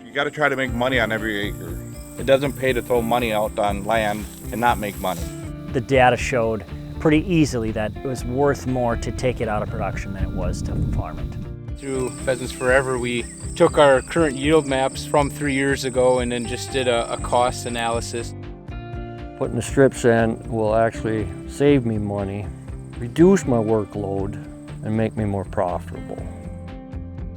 You got to try to make money on every acre. It doesn't pay to throw money out on land and not make money. The data showed pretty easily that it was worth more to take it out of production than it was to farm it. Through Pheasants Forever, we took our current yield maps from 3 years ago and then just did a cost analysis. Putting the strips in will actually save me money, reduce my workload, and make me more profitable.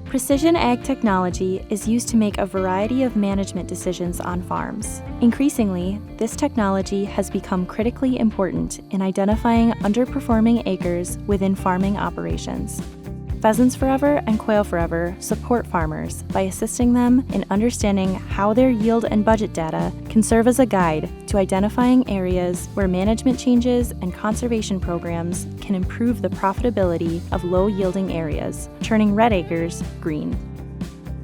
Precision ag technology is used to make a variety of management decisions on farms. Increasingly, this technology has become critically important in identifying underperforming acres within farming operations. Pheasants Forever and Quail Forever support farmers by assisting them in understanding how their yield and budget data can serve as a guide to identifying areas where management changes and conservation programs can improve the profitability of low-yielding areas, turning red acres green.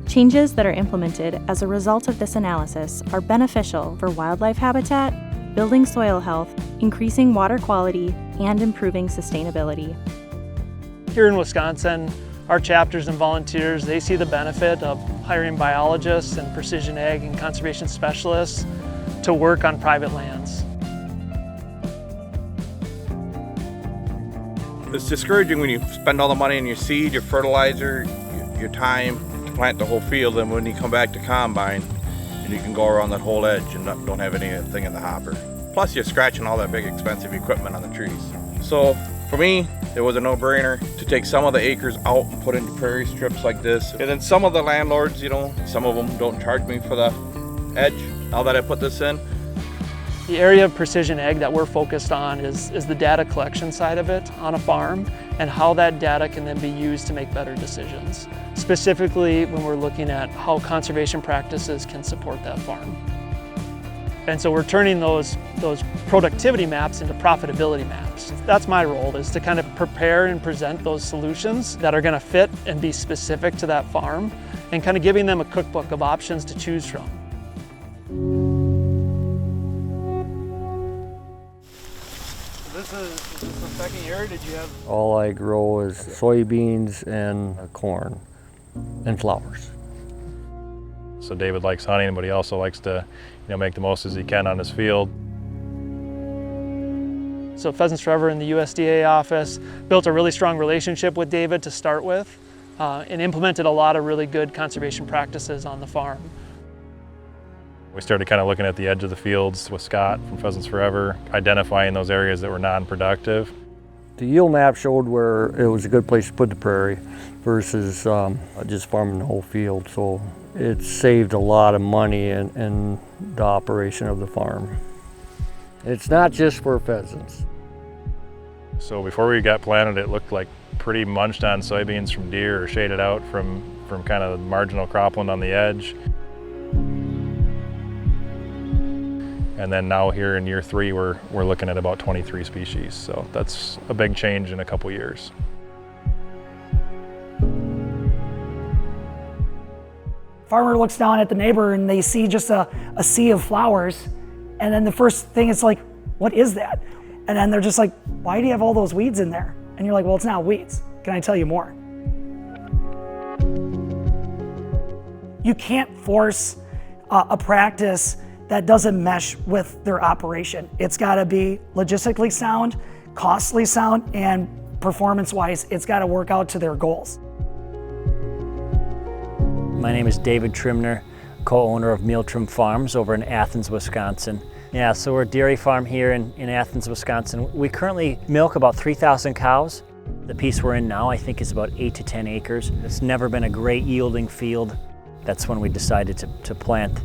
Changes that are implemented as a result of this analysis are beneficial for wildlife habitat, building soil health, increasing water quality, and improving sustainability. Here in Wisconsin, our chapters and volunteers, they see the benefit of hiring biologists and precision ag and conservation specialists to work on private lands. It's discouraging when you spend all the money on your seed, your fertilizer, your time to plant the whole field, and when you come back to combine and you can go around that whole edge and don't have anything in the hopper. Plus you're scratching all that big expensive equipment on the trees. So for me, it was a no-brainer to take some of the acres out and put into prairie strips like this. And then some of the landlords, some of them don't charge me for the edge now that I put this in. The area of precision ag that we're focused on is the data collection side of it on a farm and how that data can then be used to make better decisions. Specifically when we're looking at how conservation practices can support that farm. And so we're turning those productivity maps into profitability maps. That's my role, is to kind of prepare and present those solutions that are going to fit and be specific to that farm and kind of giving them a cookbook of options to choose from. This is the second year. Did you have? All I grow is soybeans and corn and flowers. So David likes hunting, but he also likes to make the most as he can on his field. So Pheasants Forever in the USDA office built a really strong relationship with David to start with and implemented a lot of really good conservation practices on the farm. We started kind of looking at the edge of the fields with Scott from Pheasants Forever, identifying those areas that were non-productive. The yield map showed where it was a good place to put the prairie versus just farming the whole field. So it saved a lot of money in the operation of the farm. It's not just for pheasants. So before we got planted, it looked like pretty munched on soybeans from deer or shaded out from kind of marginal cropland on the edge. And then now here in year 3, we're looking at about 23 species. So that's a big change in a couple years. Farmer looks down at the neighbor and they see just a sea of flowers. And then the first thing is like, what is that? And then they're just like, why do you have all those weeds in there? And you're like, well, it's not weeds. Can I tell you more? You can't force a practice that doesn't mesh with their operation. It's gotta be logistically sound, costly sound, and performance-wise, it's gotta work out to their goals. My name is David Trimner, co-owner of Meal Trim Farms over in Athens, Wisconsin. Yeah, so we're a dairy farm here in Athens, Wisconsin. We currently milk about 3,000 cows. The piece we're in now, I think, is about 8 to 10 acres. It's never been a great yielding field. That's when we decided to plant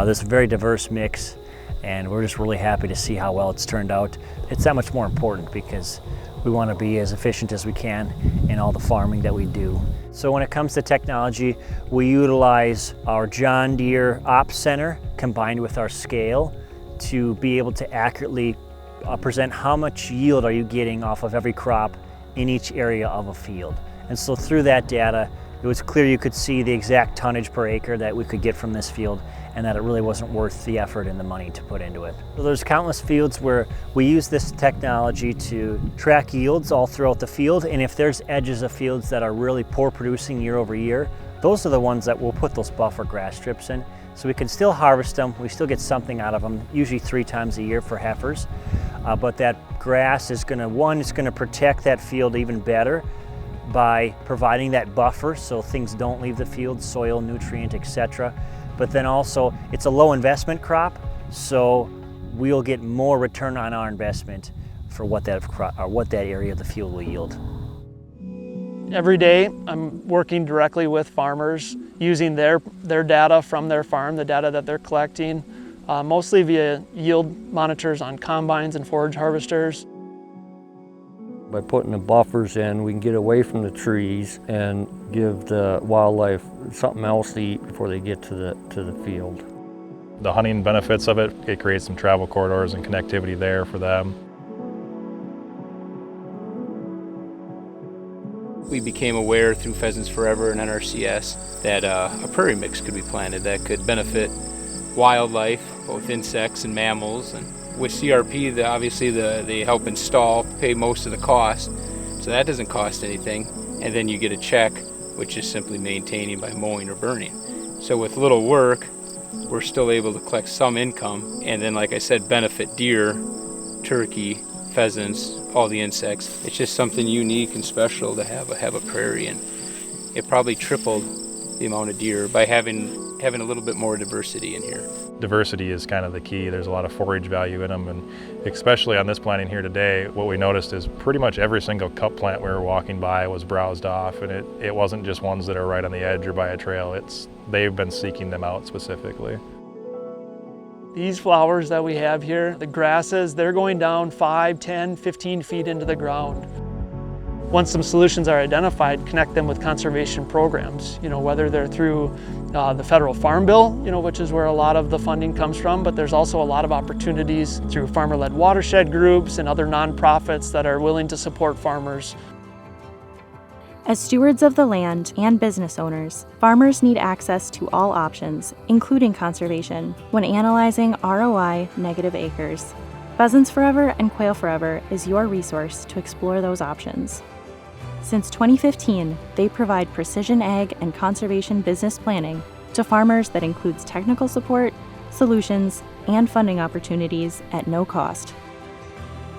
this very diverse mix, and we're just really happy to see how well it's turned out. It's that much more important because we want to be as efficient as we can in all the farming that we do. So when it comes to technology, we utilize our John Deere Ops Center combined with our scale to be able to accurately present how much yield are you getting off of every crop in each area of a field. And so through that data, it was clear you could see the exact tonnage per acre that we could get from this field and that it really wasn't worth the effort and the money to put into it. So there's countless fields where we use this technology to track yields all throughout the field, and if there's edges of fields that are really poor producing year over year, those are the ones that we'll put those buffer grass strips in. So we can still harvest them, we still get something out of them, usually 3 times a year for heifers. But that grass is going to, one, it's going to protect that field even better by providing that buffer so things don't leave the field, soil, nutrient, etc. But then also, it's a low investment crop, so we'll get more return on our investment for what that area of the field will yield. Every day I'm working directly with farmers using their data from their farm, the data that they're collecting, mostly via yield monitors on combines and forage harvesters. By putting the buffers in, we can get away from the trees and give the wildlife something else to eat before they get to the field. The hunting benefits of it, it creates some travel corridors and connectivity there for them. We became aware through Pheasants Forever and NRCS that a prairie mix could be planted that could benefit wildlife, both insects and mammals. And with CRP, obviously they help install, pay most of the cost, so that doesn't cost anything. And then you get a check, which is simply maintaining by mowing or burning. So with little work, we're still able to collect some income, and then, like I said, benefit deer, turkey, pheasants, all the insects. It's just something unique and special to have a prairie, and it probably tripled the amount of deer by having a little bit more diversity in here. Diversity is kind of the key. There's a lot of forage value in them, and especially on this planting here today, what we noticed is pretty much every single cup plant we were walking by was browsed off, and it wasn't just ones that are right on the edge or by a trail. They've been seeking them out specifically. These flowers that we have here, the grasses, they're going down 5, 10, 15 feet into the ground. Once some solutions are identified, connect them with conservation programs, whether they're through the federal farm bill, which is where a lot of the funding comes from, but there's also a lot of opportunities through farmer-led watershed groups and other nonprofits that are willing to support farmers. As stewards of the land and business owners, farmers need access to all options, including conservation, when analyzing ROI negative acres. Pheasants Forever and Quail Forever is your resource to explore those options. Since 2015, they provide precision ag and conservation business planning to farmers that includes technical support, solutions, and funding opportunities at no cost.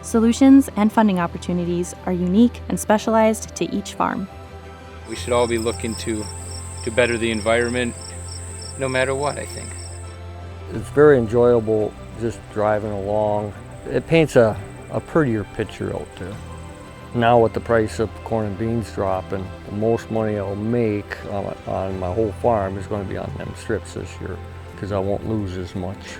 Solutions and funding opportunities are unique and specialized to each farm. We should all be looking to better the environment no matter what, I think. It's very enjoyable just driving along. It paints a prettier picture out there. Now with the price of corn and beans dropping, the most money I'll make on my whole farm is going to be on them strips this year because I won't lose as much.